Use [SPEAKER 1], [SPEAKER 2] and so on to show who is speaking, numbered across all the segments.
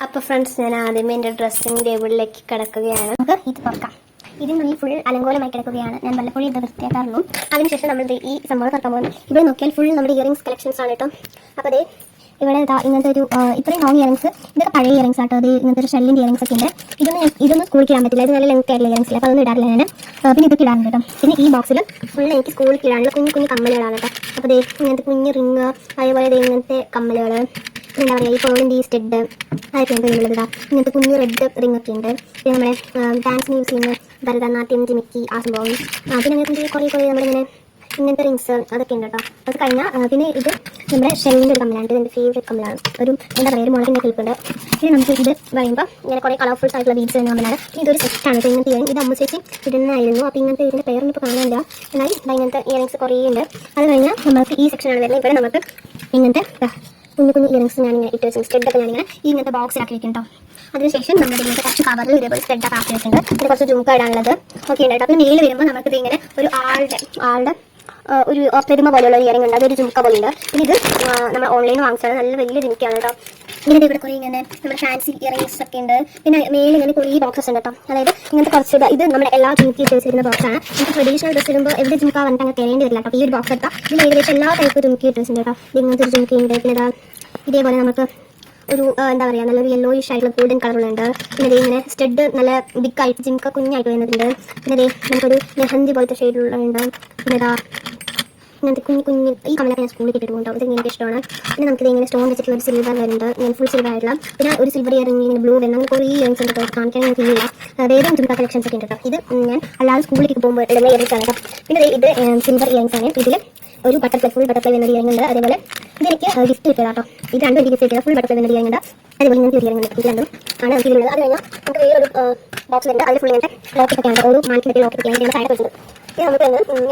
[SPEAKER 1] അപ്പോൾ ഫ്രണ്ട്സ്, ഞാൻ ആദ്യമേ എൻ്റെ ഡ്രസ്സിങ് ടേബിളിലേക്ക് കിടക്കുകയാണ്. നമുക്ക് ഇത് തുറക്കാം. ഇതിനുള്ളിൽ ഫുൾ അലങ്കോലമായി കിടക്കുകയാണ്. ഞാൻ വല്ലപ്പോഴും ഇത് വൃത്തിയാക്കാറുള്ളൂ. അതിനുശേഷം നമ്മൾ ഈ സംഭവം തുറക്കാൻ പോകുന്നു. ഇവിടെ നോക്കിയാൽ ഫുൾ നമ്മുടെ ഇയറിംഗ്സ് കളക്ഷൻസ് ആണ് കേട്ടോ. അപ്പോൾ അതേ ഇവിടെ ഇങ്ങനത്തെ ഒരു ഇത്രയും ലോങ് ഇയറിംഗ്സ്, ഇതൊക്കെ പഴയ ഇയറിംഗ്സ് ആട്ടോ. അത് ഇങ്ങനത്തെ ഒരു ഷെല്ലിൻ്റെ ഇയറിംഗ്സ് ഒക്കെ ഉണ്ട്. ഇതൊന്നും സ്കൂളിൽ ഇടാൻ പറ്റില്ല. ഇത് നല്ല ലെങ്ത് ആയിട്ടുള്ള ഇയറിംഗ്സ് ഇല്ല, അപ്പോൾ അതൊന്നും ഇടാറില്ല ഞാൻ. പിന്നെ ഇതൊക്കെ ഇടാറുണ്ട് കേട്ടോ. പിന്നെ ഈ ബോക്സിൽ ഫുൾ എനിക്ക് സ്കൂളിൽ ഇടാനുള്ള കുഞ്ഞു കുഞ്ഞു കമ്മലുകളാണ് കേട്ടോ. അപ്പോൾ അതേ ഇങ്ങനത്തെ കുഞ്ഞു റിങ്, അതേപോലെ ഇങ്ങനത്തെ കമ്മലുകൾ, എന്താ പറയുക, ഈ പേളിൻ്റെ ഈ സ്റ്റെഡ്, അതൊക്കെ ഉണ്ട് ഉള്ളതാ. ഇങ്ങനത്തെ കുഞ്ഞു റെഡ് റിംഗ് ഒക്കെ ഉണ്ട്. പിന്നെ നമ്മുടെ ഡാൻസിന് യൂസ് ചെയ്യുന്ന ഭരതനാട്യം, ജിമിക്കി, ആ സംഭവം. പിന്നെ അങ്ങനത്തെ കുറേ നമ്മളിങ്ങനെ ഇങ്ങനത്തെ റിങ്സ് അതൊക്കെ ഉണ്ട് കേട്ടോ. അത് കഴിഞ്ഞാൽ പിന്നെ ഇത് നമ്മുടെ ഷെല്ലിൻ്റെ ഒരു കമ്മലാണ്. എൻ്റെ ഫേവറേറ്റ് കമ്മലാണ്. ഒരു എന്താ പറയുക, ഒരു മുളകിൻ്റെ ക്ലിപ്പുണ്ട്. പിന്നെ നമുക്ക് ഇത് പറയുമ്പോൾ ഇങ്ങനെ കുറേ കളർഫുൾസ് ആയിട്ടുള്ള ബീഡ്സ് വരുന്ന കമ്മലാണ്. ഇതൊരു സെറ്റാണ്. ഇപ്പോൾ ഇങ്ങനത്തെ ഇയറിംഗ് ഇത് അമ്മ ചേച്ചി ഇടുന്നതായിരുന്നു. അപ്പോൾ ഇങ്ങനത്തെ ഇതിൻ്റെ പേരൊന്നും ഇപ്പോൾ കാണാനില്ല. എന്നാൽ ഇങ്ങനത്തെ ഇയറിംഗ്സ് കുറേ ഉണ്ട്. അത് കഴിഞ്ഞാൽ നമുക്ക് ഈ സെക്ഷനാണ് വരുന്നത്. ഇവിടെ നമുക്ക് ഇങ്ങനത്തെ കുഞ്ഞു കുഞ്ഞു ഇയറിംഗ്സ് ഞാനിങ്ങനെ ഇട്ട് വെച്ചു. സ്റ്റെഡൊക്കെ ഞാനിങ്ങനെ ഇങ്ങനത്തെ ബോക്സിലാക്കി വെക്കുന്നുണ്ടോ. അതിനുശേഷം നമ്മുടെ ഇങ്ങനത്തെ കുറച്ച് കവറിൽ ഇതേപോലെ സ്റ്റെഡൊക്കെ ആക്കി വെച്ചിട്ടുണ്ട്. പിന്നെ കുറച്ച് ജുംക്ക ഇടാനുള്ളത് ഒക്കെ ഉണ്ട് കേട്ടോ. അപ്പോൾ മേളിൽ വരുമ്പോൾ നമുക്കിത് ഇങ്ങനെ ഒരു ആളുടെ ഒരു പെരുമ പോലെയുള്ള ഇയറിംഗ് ഉണ്ട്. അതൊരു ജുംക്ക പോലെ ഉണ്ട്. പിന്നെ ഇത് നമ്മൾ ഓൺലൈനിൽ വാങ്ങിച്ചത് നല്ല വലിയ ജുംക്കയാണ് കേട്ടോ. ഇങ്ങനെ ഇവിടെ കുറേ ഇങ്ങനെ നമ്മുടെ ഫാൻസി ഇയറിംഗ്സ് ഒക്കെ ഉണ്ട്. പിന്നെ മേളിൽ ഇങ്ങനെ കുറേ ബോക്സസ് ഉണ്ട് കേട്ടോ. അതായത് ഇങ്ങനത്തെ കുറച്ച് ഇത് നമ്മുടെ എല്ലാ ജുംക്കി ഇട്ട് വെച്ചിരുന്ന ബോക്സാണ്. നമുക്ക് ട്രഡീഷണൽ ഡ്രസ് ഇടുമ്പോൾ എവിടെ ജുംക്ക വന്നിട്ട് അങ്ങനെ തരേണ്ടി വരില്ല കേട്ടോ. ഈ ഒരു ബോക്സ് എടുത്താൽ ഇതിൽ ഏകദേശം എല്ലാ ടൈപ്പ് ജുംക്കി ഇട്ട് വെച്ചിട്ടുണ്ട് കേട്ടോ. ഇങ്ങനത്തെ ഒരു ജുംക്കി ഉണ്ട്. പിന്നെ ഇതേപോലെ നമുക്ക് ഒരു എന്താ പറയുക, നല്ലൊരു യെല്ലോയിഷ് ആയിട്ടുള്ള ഗോൾഡൻ കളറുകളുണ്ട്. പിന്നെ ഇങ്ങനെ സ്റ്റെഡ് നല്ല ബിഗായിട്ട് ജിംക്ക കുഞ്ഞായിട്ട് വരുന്നതുണ്ട്. പിന്നെ നമുക്കൊരു മെഹന്തി പോലത്തെ ഷെയ്ഡുകളുണ്ട്. പിന്നെ ഇങ്ങനത്തെ കുഞ്ഞ് ഈ കമ്മലൊക്കെ ഞാൻ സ്കൂളിൽ ഇട്ടിട്ട് പോകുന്നുണ്ടോ. ഇതൊക്കെ എനിക്ക് ഇഷ്ടമാണ്. പിന്നെ നമുക്കിത് ഇങ്ങനെ സ്റ്റോൺ വെച്ചിട്ടുള്ള ഒരു സിൽവർ വരുന്നുണ്ട്. ഇങ്ങനെ ഫുൾ സിൽവർ ആയിട്ടുള്ള, പിന്നെ ഒരു സിൽവർ ഇയറിംഗ് ഇങ്ങനെ ബ്ലൂ വരുന്ന, അങ്ങനെ കുറേ ഇയറിംഗ്സ് ഉണ്ട് കേട്ടോ. കാണിക്കാൻ എനിക്ക് ഇല്ല. വേറെ ജുംക്ക കളക്ഷൻസ് ഒക്കെ ഉണ്ട് കേട്ടോ. ഇത് ഞാൻ അല്ലാതെ സ്കൂളിലേക്ക് പോകുമ്പോൾ ഇടുന്ന ഇയറിംഗ്സ് ആണ് കേട്ടോ. പിന്നെ ഇത് സിൽവർ ഇയറിംഗ്സ് ആണ്. ഇതിൽ ഒരു ബട്ടർഫ്ലൈ, ഫുൾ ബട്ടർഫ്ലൈ വരുന്ന ഇയറിംഗ് ഉണ്ട്. അതേപോലെ ഇതെനിക്ക് ഗിഫ്റ്റ് കിട്ടിയതാണ് കേട്ടോ. ഇത് രണ്ടും എനിക്ക് ഗിഫ്റ്റ് കിട്ടിയത്. ഫുൾ ബട്ടർഫ്ലൈ വരുന്ന ഇയറിംഗ് ഉണ്ട്. അതേപോലെ ഇങ്ങനത്തെ ഇയറിംഗ് ഉണ്ട്. ഇത് രണ്ടും ആണ് നമുക്ക് ഇതിലുള്ളത്. അത് കഴിഞ്ഞാൽ നമുക്ക് വേറൊരു ബോക്സ് ഉണ്ട്. അതിൽ ഫുൾ ഇങ്ങനത്തെ ലോക്കറ്റ് ഒക്കെ ഉണ്ട്. ഒരു മാനിക്കിൻ്റെ ലോക്കറ്റ് ഒക്കെ സൈഡ് വെച്ചിട്ടുണ്ട്. ഇത് നമുക്ക്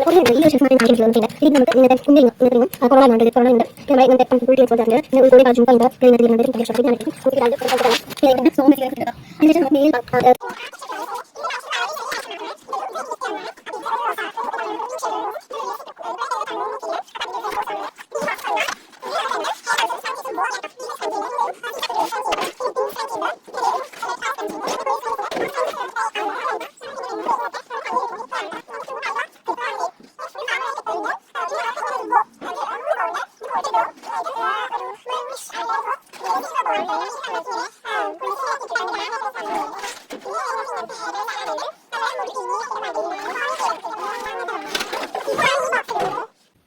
[SPEAKER 1] കുറേ ഉണ്ട്. ഈ ഒരു ഷെഫ് ആയിട്ടുണ്ട്. ഇത് നമുക്ക് ഇങ്ങനത്തെ കുഞ്ഞിങ്ങും കുറവാനുണ്ട്. ഇത് കുറവുണ്ട്. നമ്മൾ ഇങ്ങനത്തെ കുട്ടി വെച്ചിട്ടുണ്ട്. പിന്നെ ഒരു കൂടി ജുംക്ക ഉണ്ട്.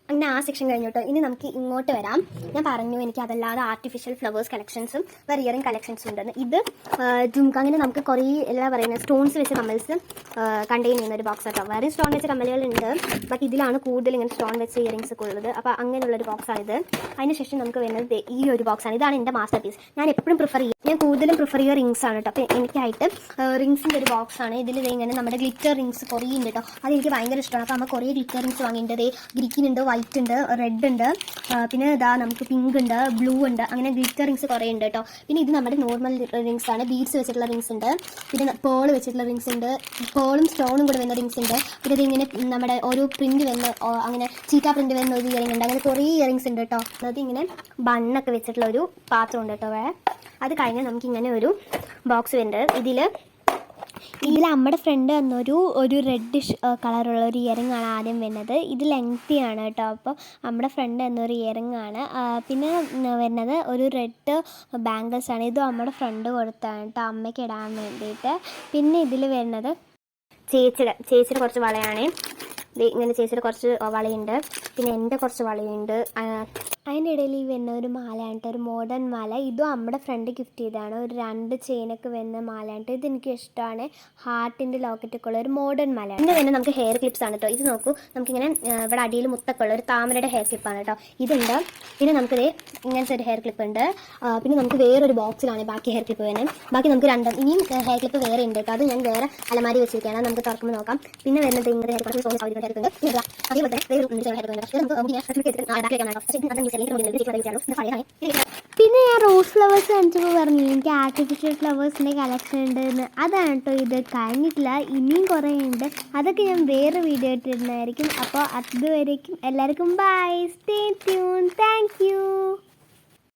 [SPEAKER 1] അങ്ങനെ ആ സെക്ഷൻ കഴിഞ്ഞോട്ടോ. ഇനി നമുക്ക് ഇങ്ങോട്ട് വരാം. ഞാൻ പറഞ്ഞു എനിക്ക് അതല്ലാതെ ആർട്ടിഫിഷ്യൽ ഫ്ലവേഴ്സ് കളക്ഷൻസും വേറെ ഇയറിംഗ് കളക്ഷൻസും ഉണ്ടെന്ന്. ഇത് ജുംക്ക, അങ്ങനെ നമുക്ക് കുറേ എല്ലാ പറയുന്നത് സ്റ്റോൺസ് വെച്ച കമ്മൽസ് കണ്ടെയ്ൻ ചെയ്യുന്ന ഒരു ബോക്സ് ആട്ടോ. വേറെ സ്റ്റോൺ വെച്ച കമ്മലുകളുണ്ട്, ബട്ട് ഇതിലാണ് കൂടുതൽ ഇങ്ങനെ സ്റ്റോൺ വെച്ച ഇയറിംഗ്സ് ഒക്കെ ഉള്ളത്. അപ്പോൾ അങ്ങനെയുള്ളൊരു ബോക്സാണിത്. അതിനുശേഷം നമുക്ക് വരുന്നത് ഈ ഒരു ബോക്സാണ്. ഇതാണ് എൻ്റെ മാസ്റ്റർ പീസ്. ഞാൻ എപ്പോഴും ഞാൻ കൂടുതലും പ്രിഫർ ചെയ്യുക റിങ്സ് ആണ് കേട്ടോ. അപ്പോൾ എനിക്കായിട്ട് റിങ്സിൻ്റെ ഒരു ബോക്സാണ്. ഇതിൽ ഇങ്ങനെ നമ്മുടെ ഗ്ലിറ്റർ റിങ്സ് കുറേ ഉണ്ട് കേട്ടോ. അതെനിക്ക് ഭയങ്കര ഇഷ്ടമാണ്. അപ്പോൾ നമ്മൾ കുറേ ഗ്ലിറ്റർ റിങ്സ് വാങ്ങിയിട്ടുണ്ട്. ഗ്രീൻ ഉണ്ട്, വൈറ്റ് ഉണ്ട്, റെഡ് ഉണ്ട്, പിന്നെ നമുക്ക് പിങ്ക് ഉണ്ട്, ബ്ലൂ ഉണ്ട്, അങ്ങനെ ഗ്ലിറ്റർ റിങ്സ് കുറേ ഉണ്ട് കേട്ടോ. പിന്നെ ഇത് നമ്മുടെ നോർമൽ റിങ്സ് ആണ്. ബീഡ്സ് വെച്ചിട്ടുള്ള റിങ്സ് ഉണ്ട്. പിന്നെ പേൾ വെച്ചിട്ടുള്ള റിങ്സ് ഉണ്ട്. പേളും സ്റ്റോണും കൂടെ വരുന്ന റിങ്സ് ഉണ്ട്. പിന്നെ ഇതിങ്ങനെ നമ്മുടെ ഓരോ പ്രിന്റ് വരുന്ന, അങ്ങനെ ചീറ്റ പ്രിന്റ് വരുന്ന ഒരു ഇയറിംഗ് ഉണ്ട്. അങ്ങനെ കുറേ ഇയറിങ്സ് ഉണ്ട് കേട്ടോ. അത് ഇങ്ങനെ ബണ്ണൊക്കെ വെച്ചിട്ടുള്ള ഒരു പാത്രം ഉണ്ട് കേട്ടോ. അത് കഴിഞ്ഞാൽ നമുക്കിങ്ങനെ ഒരു ബോക്സ് വരുന്നുണ്ട്. ഇതിൽ നമ്മുടെ ഫ്രണ്ട് ഒരു റെഡിഷ് കളറുള്ള ഒരു ഇയറിംഗ് ആണ് ആദ്യം വരുന്നത്. ഇത് ലെങ്തിയാണ് കേട്ടോ. അപ്പോൾ നമ്മുടെ ഫ്രണ്ട് എന്നൊരു ഇയറിംഗ് ആണ്. പിന്നെ വരുന്നത് ഒരു റെഡ് ബാംഗിൾസ് ആണ്. ഇതും നമ്മുടെ ഫ്രണ്ട് കൊടുത്താണ് കേട്ടോ, അമ്മയ്ക്ക് ഇടാൻ വേണ്ടിയിട്ട്. പിന്നെ ഇതിൽ വരുന്നത് ചേച്ചിയുടെ കുറച്ച് വളയാണ്. ഇങ്ങനെ ചേച്ചിയുടെ കുറച്ച് വളയുണ്ട്. പിന്നെ എൻ്റെ കുറച്ച് വളയുണ്ട്. അതിൻ്റെ ഇടയിൽ ഈ വരുന്ന ഒരു മാലയാണ് കേട്ടോ, ഒരു മോഡേൺ മാല. ഇതും നമ്മുടെ ഫ്രണ്ട് ഗിഫ്റ്റ് ചെയ്തതാണ്. ഒരു 2 ചെയിനൊക്കെ വരുന്ന മാലയാണ് കേട്ടോ. ഇതെനിക്ക് ഇഷ്ടമാണ്. ഹാർട്ടിൻ്റെ ലോക്കറ്റൊക്കെ ഉള്ള ഒരു മോഡേൺ മാല. പിന്നെ തന്നെ നമുക്ക് ഹെയർ ക്ലിപ്സ് ആണ് കേട്ടോ. ഇത് നോക്കൂ, നമുക്കിങ്ങനെ ഇവിടെ അടിയിൽ മുത്തൊക്കെ ഉള്ള ഒരു താമരയുടെ ഹെയർ ക്ലിപ്പാണ് കേട്ടോ. ഇതുണ്ട്. പിന്നെ നമുക്കിത് ഇങ്ങനത്തെ ഒരു ഹെയർ ക്ലിപ്പ് ഉണ്ട്. പിന്നെ നമുക്ക് വേറൊരു ബോക്സിലാണ് ബാക്കി ഹെയർ ക്ലിപ്പ് വരുന്നത്. ബാക്കി നമുക്ക് ഇനിയും ഹെയർ ക്ലിപ്പ് വേറെ ഉണ്ട് കേട്ടോ. അത് ഞാൻ വേറെ അലമാരി വെച്ചിരിക്കുകയാണ്. നമുക്ക് തുറക്കുമ്പോൾ നോക്കാം. പിന്നെ വരുന്നത് ഇങ്ങനത്തെ ഹെയർ ക്ലിപ്പ് ഉണ്ട്. അതേപോലെ വേറെ ഹെയർ ക്ലിപ്പ്. പിന്നെ ഞാൻ റോസ് ഫ്ലവേഴ്സ് കാണിച്ചപ്പോൾ പറഞ്ഞു എനിക്ക് ആർട്ടിഫിഷ്യൽ ഫ്ലവേഴ്സിൻ്റെ കളക്ഷൻ ഉണ്ട്. അതാണ് കേട്ടോ ഇത്. കഴിഞ്ഞിട്ടില്ല, ഇനിയും കുറേ ഉണ്ട്. അതൊക്കെ ഞാൻ വേറെ വീഡിയോ ഇട്ടിരുന്നതായിരിക്കും. അപ്പോൾ അതുവരേക്കും എല്ലാവർക്കും bye, stay tune, thank U.